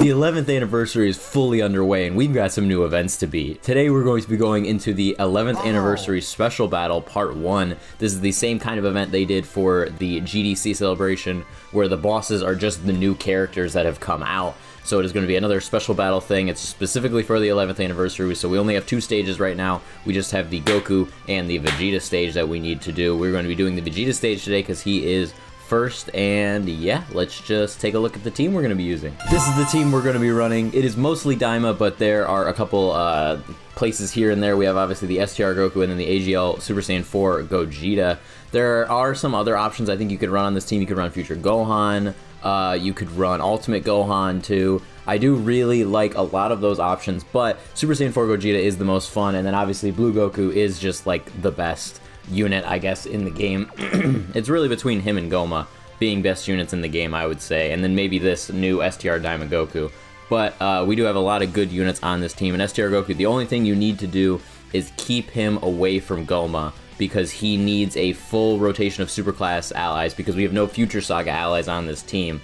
The 11th anniversary is fully underway and we've got some new events to beat. Today we're going to be going into the 11th anniversary special battle part 1. This is the same kind of event they did for the GDC celebration where the bosses are just the new characters that have come out. So it is going to be another special battle thing. It's specifically for the 11th anniversary, so we only have 2 stages right now. We just have the Goku and the Vegeta stage that we need to do. We're going to be doing the Vegeta stage today because he is first, and yeah, let's just take a look at the team we're going to be using. This is the team we're going to be running. It is mostly DAIMA, but there are a couple places here and there. We have obviously the STR Goku and then the AGL Super Saiyan 4 Gogeta. There are some other options I think you could run on this team. You could run Future Gohan. You could run Ultimate Gohan too. I do really like a lot of those options, but Super Saiyan 4 Gogeta is the most fun, and then obviously Blue Goku is just like the best unit, I guess, in the game. It's really between him and Goma being best units in the game, I would say, and then maybe this new STR DAIMA Goku. But we do have a lot of good units on this team, and STR Goku, the only thing you need to do is keep him away from Goma, because he needs a full rotation of superclass allies, because we have no Future Saga allies on this team.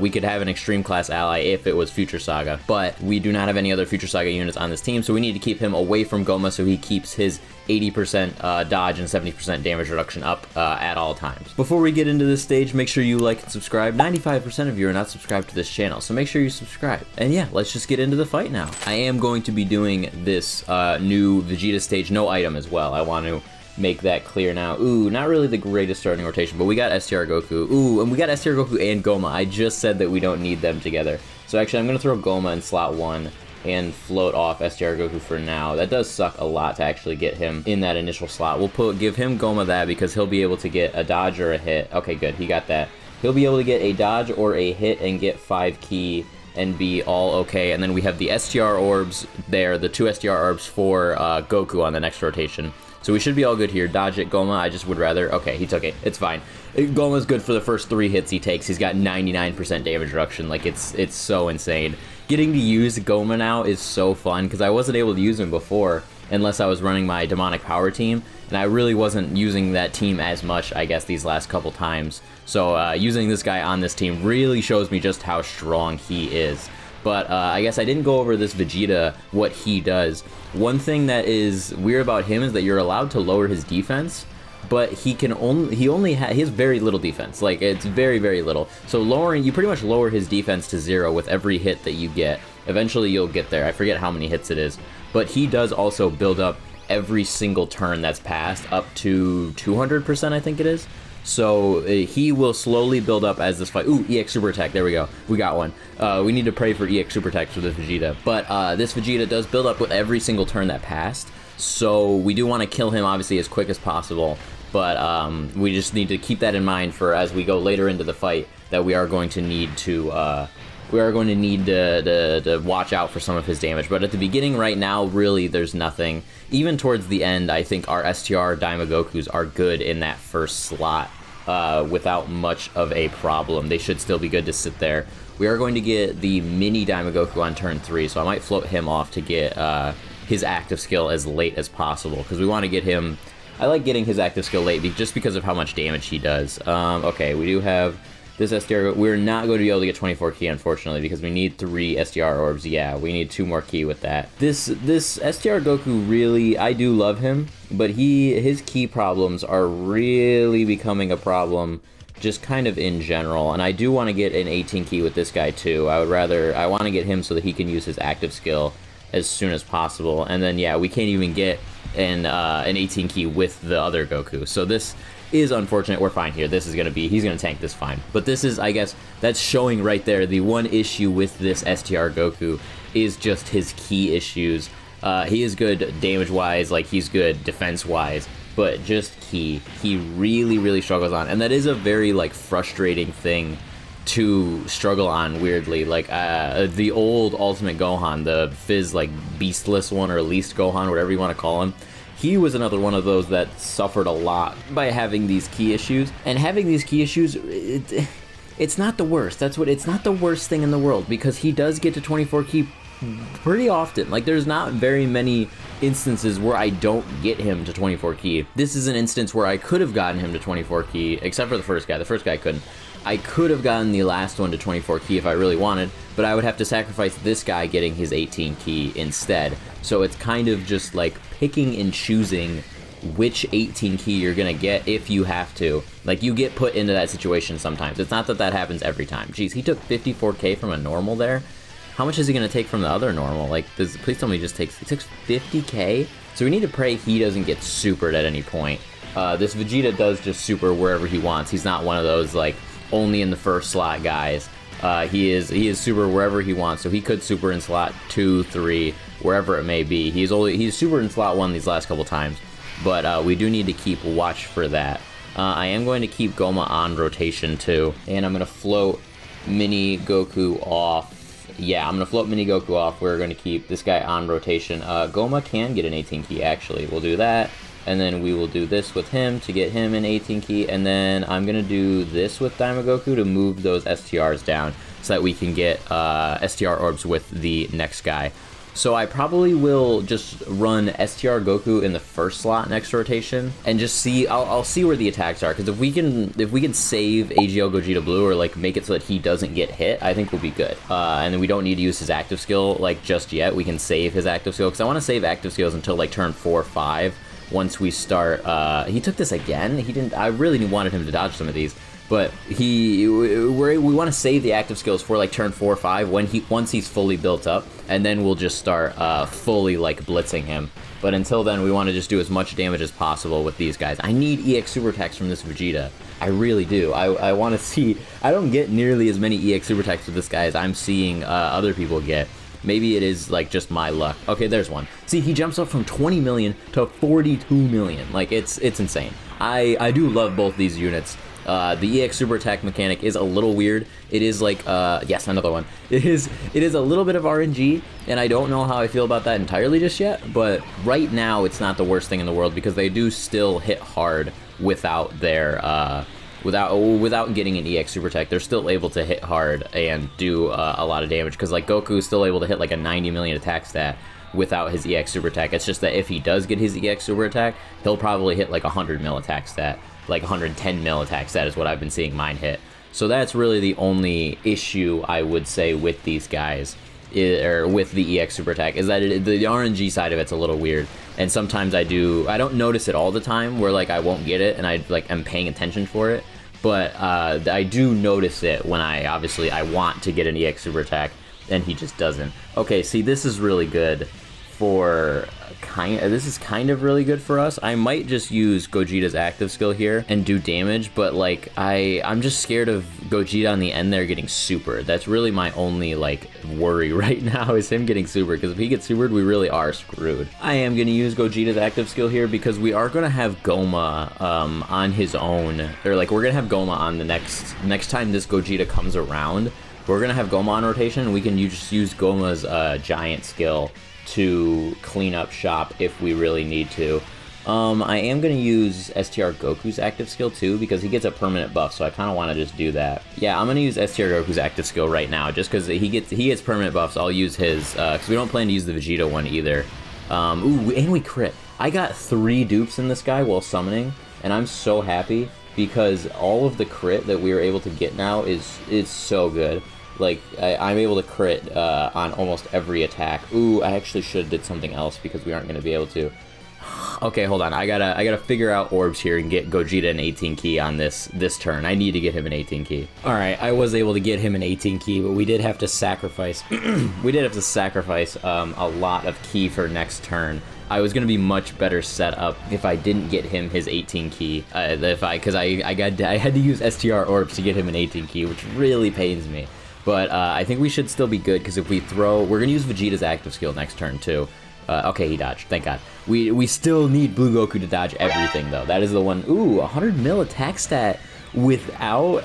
We could have an Extreme Class ally if it was Future Saga, but we do not have any other Future Saga units on this team, so we need to keep him away from Goma so he keeps his 80% dodge and 70% damage reduction up at all times. Before we get into this stage, make sure you like and subscribe. 95% of you are not subscribed to this channel, so make sure you subscribe. And yeah, let's just get into the fight now. I am going to be doing this new Vegeta stage, no item as well. I want to make that clear now. Ooh, not really the greatest starting rotation, but we got STR Goku. Ooh, and we got STR Goku and Goma. I just said that we don't need them together. So actually, I'm going to throw Goma in slot 1 and float off STR Goku for now. That does suck a lot to actually get him in that initial slot. We'll give him Goma that because he'll be able to get a dodge or a hit. Okay, good. He got that. He'll be able to get a dodge or a hit and get 5 ki and be all okay. And then we have the STR orbs there, the 2 STR orbs for Goku on the next rotation. So we should be all good here. Dodge it, Goma. I just would rather... Okay, he took it. It's fine. Goma's good for the first 3 hits he takes. He's got 99% damage reduction. Like, it's so insane. Getting to use Goma now is so fun, because I wasn't able to use him before unless I was running my Demonic Power team, and I really wasn't using that team as much, I guess, these last couple times. So using this guy on this team really shows me just how strong he is. But I guess I didn't go over this Vegeta, what he does. One thing that is weird about him is that you're allowed to lower his defense, but he has very little defense. Like, it's very, very little. So you pretty much lower his defense to 0 with every hit that you get. Eventually you'll get there. I forget how many hits it is. But he does also build up every single turn that's passed up to 200%, I think it is. So he will slowly build up as this fight. Ooh, EX Super Attack. There we go. We got one. We need to pray for EX Super Attack for this Vegeta. But this Vegeta does build up with every single turn that passed. So we do want to kill him, obviously, as quick as possible. But we just need to keep that in mind for as we go later into the fight, that we are going to need to... to watch out for some of his damage. But at the beginning right now, really, there's nothing. Even towards the end, I think our STR DAIMA Gokus are good in that first slot without much of a problem. They should still be good to sit there. We are going to get the mini DAIMA Goku on turn 3, so I might float him off to get his active skill as late as possible, because we want to get him... I like getting his active skill late just because of how much damage he does. Okay, we do have... This STR, we're not going to be able to get 24 ki, unfortunately, because we need 3 STR orbs. Yeah, we need 2 more ki with that. This STR Goku, really, I do love him, but his ki problems are really becoming a problem just kind of in general, and I do want to get an 18 ki with this guy too. I want to get him so that he can use his active skill as soon as possible, and then yeah, we can't even get an 18 ki with the other Goku, so this is unfortunate. We're fine here. He's gonna tank this fine. But this is, I guess, that's showing right there the one issue with this STR Goku is just his ki issues. He is good damage-wise, like he's good defense-wise, but just ki, he really, really struggles on, and that is a very, like, frustrating thing to struggle on, weirdly. Like, the old Ultimate Gohan, the Fizz, like, Beastless one, or Least Gohan, whatever you want to call him, he was another one of those that suffered a lot by having these ki issues. And having these ki issues, it's not the worst. It's not the worst thing in the world, because he does get to 24 ki pretty often. Like, there's not very many instances where I don't get him to 24 ki. This is an instance where I could have gotten him to 24 ki, except for the first guy. The first guy couldn't. I could have gotten the last one to 24 key if I really wanted, but I would have to sacrifice this guy getting his 18 key instead. So it's kind of just like picking and choosing which 18 key you're gonna get if you have to. Like, you get put into that situation sometimes. It's not that that happens every time. Jeez, he took 54k from a normal there. How much is he gonna take from the other normal? Like, please tell me he takes 50k? So we need to pray he doesn't get supered at any point. This Vegeta does just super wherever he wants. He's not one of those, like, only in the first slot guys. He is super wherever he wants, so he could super in slot 2, 3, wherever it may be. He's super in slot 1 these last couple times, but we do need to keep watch for that. I am going to keep Goma on rotation too, and I'm going to float Mini Goku off. Yeah, I'm going to float Mini Goku off. We're going to keep this guy on rotation. Goma can get an 18 key, actually. We'll do that, and then we will do this with him to get him an 18 key, and then I'm going to do this with DAIMA Goku to move those STRs down so that we can get STR orbs with the next guy. So I probably will just run STR Goku in the first slot next rotation and just see. I'll see where the attacks are, because if we can save AGL Gogeta Blue, or like make it so that he doesn't get hit, I think we'll be good. And then we don't need to use his active skill like just yet. We can save his active skill, because I want to save active skills until like turn 4 or 5. Once we start, he took this again. He didn't. I really wanted him to dodge some of these. But we want to save the active skills for like turn 4 or 5 once he's fully built up, and then we'll just start fully like blitzing him. But until then, we want to just do as much damage as possible with these guys. I need EX super attacks from this Vegeta. I really do. I want to see. I don't get nearly as many EX super attacks with this guy as I'm seeing other people get. Maybe it is like just my luck. Okay, there's one. See, he jumps up from 20 million to 42 million. Like, it's insane. I do love both these units. The EX super attack mechanic is a little weird. It is like, yes, another one. It is a little bit of RNG, and I don't know how I feel about that entirely just yet, but right now it's not the worst thing in the world, because they do still hit hard without their, without getting an EX super attack. They're still able to hit hard and do a lot of damage, because like Goku is still able to hit like a 90 million attack stat without his EX super attack. It's just that if he does get his EX super attack, he'll probably hit like 100 mil attack stat. Like 110 mil attack stat is what I've been seeing mine hit. So that's really the only issue I would say with these guys, or with the EX super attack, is that the RNG side of it's a little weird. And sometimes I don't notice it all the time, where like I won't get it and I like am paying attention for it. But I do notice it when I want to get an EX super attack and he just doesn't. Okay, see, this is really good for this is kind of really good for us. I might just use Gogeta's active skill here and do damage, but like I'm just scared of Gogeta on the end there getting super. That's really my only like worry right now, is him getting super, because if he gets supered, we really are screwed. I am going to use Gogeta's active skill here because we are going to have Goma on his own, or like we're going to have Goma on the next time this Gogeta comes around. We're going to have Goma on rotation, and we can just use Goma's giant skill to clean up shop if we really need to. I am going to use STR Goku's active skill too, because he gets a permanent buff, so I kind of want to just do that. Yeah, I'm going to use STR Goku's active skill right now, just because he gets permanent buffs. I'll use his, because we don't plan to use the Vegeta one either. Ooh, and we crit. I got 3 dupes in this guy while summoning, and I'm so happy, because all of the crit that we are able to get now is so good. Like, I'm able to crit on almost every attack. Ooh, I actually should have did something else, because we aren't going to be able to. Okay, hold on. I gotta figure out orbs here and get Gogeta an 18 key on this turn. I need to get him an 18 key. All right, I was able to get him an 18 key, but we did have to sacrifice. We did have to sacrifice a lot of key for next turn. I was gonna be much better set up if I didn't get him his 18 key. Because I had to use STR orbs to get him an 18 key, which really pains me. But I think we should still be good, because if we throw, we're gonna use Vegeta's active skill next turn too. Okay, he dodged. Thank God. We still need Blue Goku to dodge everything, though. That is the one. Ooh, 100 mil attack stat without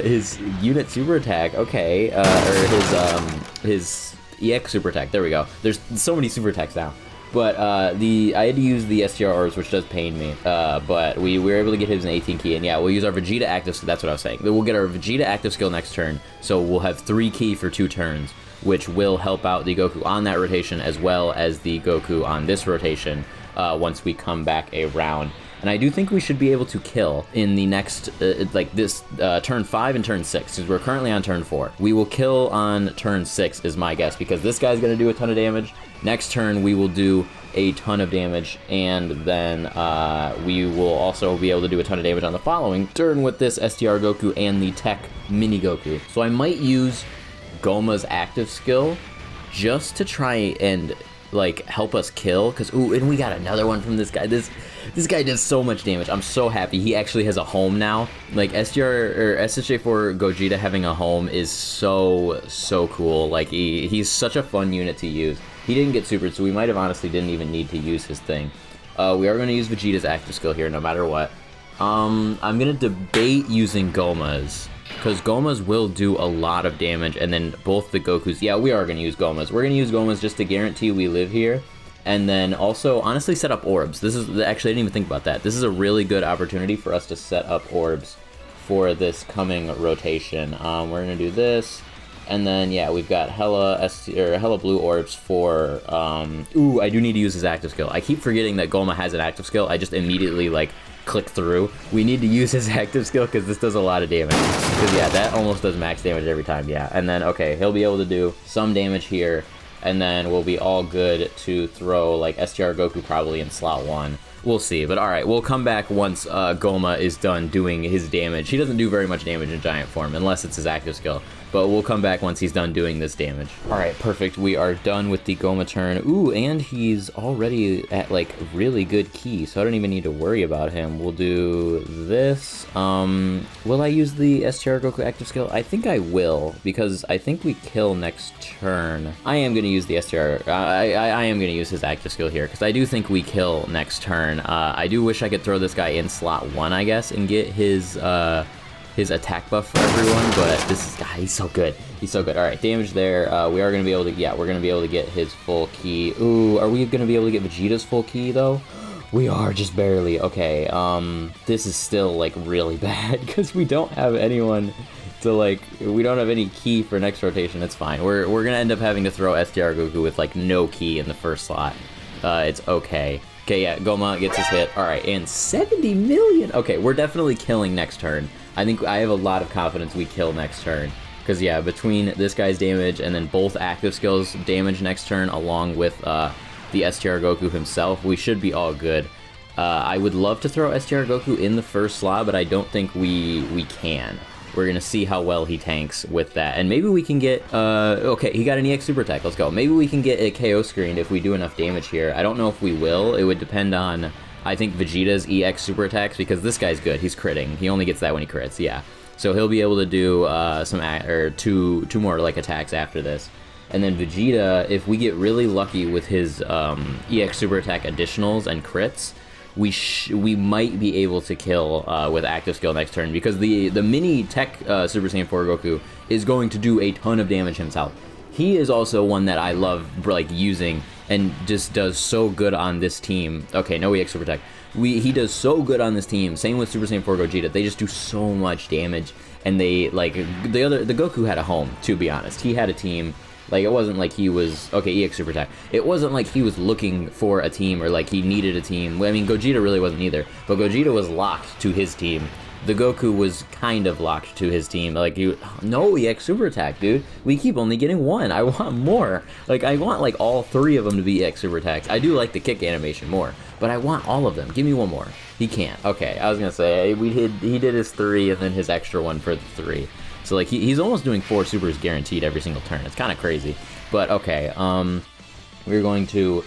his unit super attack. Okay, or his EX super attack. There we go. There's so many super attacks now. But I had to use the STR orbs, which does pain me. But we were able to get his an 18 key, and yeah, we'll use our Vegeta active skill. That's what I was saying. We'll get our Vegeta active skill next turn, so we'll have 3 key for 2 turns, which will help out the Goku on that rotation as well as the Goku on this rotation once we come back around. And I do think we should be able to kill in the next, turn 5 and turn 6, because we're currently on turn 4. We will kill on turn 6 is my guess, because this guy's going to do a ton of damage. Next turn, we will do a ton of damage, and then we will also be able to do a ton of damage on the following turn with this STR Goku and the Tech Mini Goku. So I might use Goma's active skill just to try and like help us kill, because ooh, and we got another one from this guy. This guy does so much damage. I'm so happy he actually has a home now. Like STR or SSJ4 Gogeta having a home is so cool. Like he's such a fun unit to use. He didn't get supered, so we might have honestly didn't even need to use his thing. We are going to use Vegeta's active skill here no matter what. I'm going to debate using Goma's, because Goma's will do a lot of damage, and then both the Gokus, yeah, we are going to use Goma's. We're going to use Goma's just to guarantee we live here, and then also, honestly, set up orbs. This is, actually, I didn't even think about that. This is a really good opportunity for us to set up orbs for this coming rotation. We're going to do this, and then, yeah, we've got hella blue orbs for, ooh, I do need to use his active skill. I keep forgetting that Goma has an active skill. I just immediately, like, click through. We need to use his active skill because this does a lot of damage. Because yeah, that almost does max damage every time, yeah. And then, okay, he'll be able to do some damage here, and then we'll be all good to throw, like, STR Goku probably in slot 1. We'll see, but alright, we'll come back once Goma is done doing his damage. He doesn't do very much damage in giant form, unless it's his active skill. But we'll come back once he's done doing this damage. Alright, perfect. We are done with the Goma turn. Ooh, and he's already at, like, really good key, so I don't even need to worry about him. We'll do this. Will I use the STR Goku active skill? I think I will, because I think we kill next turn. I am going to use the STR. I am going to use his active skill here, because I do think we kill next turn. I do wish I could throw this guy in slot 1, I guess, and get his attack buff for everyone, but this is, he's so good. He's so good. All right, damage there. We are going to be able to, yeah, we're going to be able to get his full key. Ooh, are we going to be able to get Vegeta's full key, though? We are, just barely. Okay, this is still, like, really bad, because we don't have anyone to, like, we don't have any key for next rotation. It's fine. We're going to end up having to throw STR Goku with, like, no key in the first slot. It's okay. Okay, yeah, Goma gets his hit. All right, and 70 million. Okay, we're definitely killing next turn. I think I have a lot of confidence we kill next turn. Because, yeah, between this guy's damage and then both active skills damage next turn, along with the STR Goku himself, we should be all good. I would love to throw STR Goku in the first slot, but I don't think we can. We're going to see how well he tanks with that. And maybe we can get, okay, he got an EX Super Attack. Let's go. Maybe we can get a KO screened if we do enough damage here. I don't know if we will. It would depend on, I think, Vegeta's EX Super Attacks, because this guy's good. He's critting. He only gets that when he crits, yeah. So he'll be able to do two more, like, attacks after this. And then Vegeta, if we get really lucky with his EX Super Attack additionals and crits, we might be able to kill with active skill next turn, because the mini Tech Super Saiyan 4 Goku is going to do a ton of damage himself. He is also one that I love, like, using and just does so good on this team. Okay, no EX Super Attack. He does so good on this team. Same with Super Saiyan 4 Gogeta. They just do so much damage, and they, like, the Goku had a home, to be honest. He had a team. Like, it wasn't like he was, okay, EX Super Attack. It wasn't like he was looking for a team, or like he needed a team. I mean, Gogeta really wasn't either, but Gogeta was locked to his team. The Goku was kind of locked to his team. Like, no EX Super Attack, dude. We keep only getting one. I want more. Like, I want, like, all 3 of them to be EX Super Attacks. I do like the kick animation more, but I want all of them. Give me one more. He can't. Okay, I was gonna say, he did his 3 and then his extra one for the 3. So, like, he's almost doing 4 supers guaranteed every single turn. It's kind of crazy. But, okay, we're going to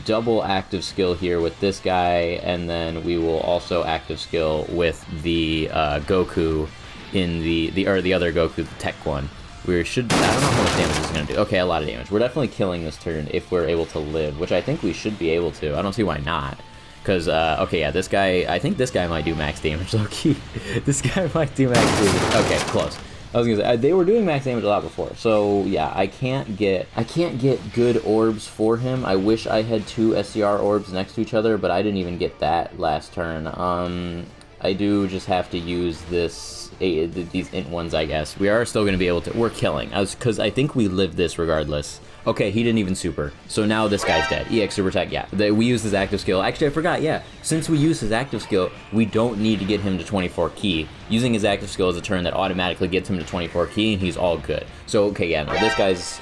double active skill here with this guy, and then we will also active skill with the Goku in the other Goku, the Tech one. I don't know how much damage this is going to do. Okay, a lot of damage. We're definitely killing this turn if we're able to live, which I think we should be able to. I don't see why not. Because, okay, yeah, this guy, I think this guy might do max damage, low-key. This guy might do max damage. Okay, close. I was gonna say, they were doing max damage a lot before, so, yeah, I can't get good orbs for him. I wish I had 2 SCR orbs next to each other, but I didn't even get that last turn. I do just have to use this these int ones, I guess. We are still going to be able to... We're killing. Because I think we lived this regardless. Okay, he didn't even super. So now this guy's dead. EX super attack, yeah. We use his active skill. Actually, I forgot, yeah. Since we use his active skill, we don't need to get him to 24 ki. Using his active skill is a turn that automatically gets him to 24 ki, and he's all good. So, okay, yeah, no, this guy's...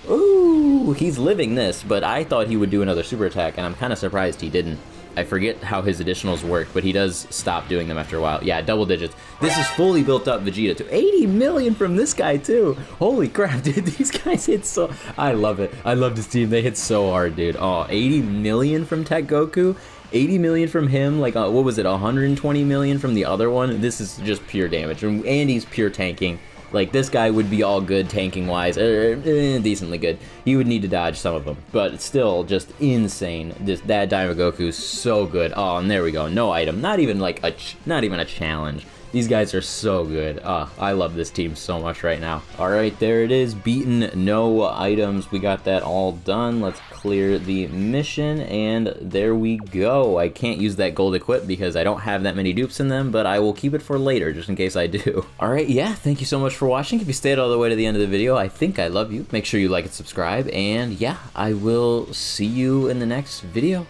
Ooh, he's living this, but I thought he would do another super attack, and I'm kind of surprised he didn't. I forget how his additionals work, but he does stop doing them after a while. Yeah, double digits. This is fully built up Vegeta too. 80 million from this guy too. Holy crap, dude. These guys hit so... I love it. I love this team. They hit so hard, dude. Oh, 80 million from Tech Goku. 80 million from him. Like, what was it? 120 million from the other one. This is just pure damage. And he's pure tanking. Like, this guy would be all good tanking-wise, decently good. He would need to dodge some of them, but it's still just insane. That DAIMA Goku is so good. Oh, and there we go. No item. Not even like not even a challenge. These guys are so good. I love this team so much right now. All right, there it is. Beaten, no items. We got that all done. Let's clear the mission, and there we go. I can't use that gold equip because I don't have that many dupes in them, but I will keep it for later just in case I do. All right, yeah, thank you so much for watching. If you stayed all the way to the end of the video, I think I love you. Make sure you like and subscribe, and yeah, I will see you in the next video.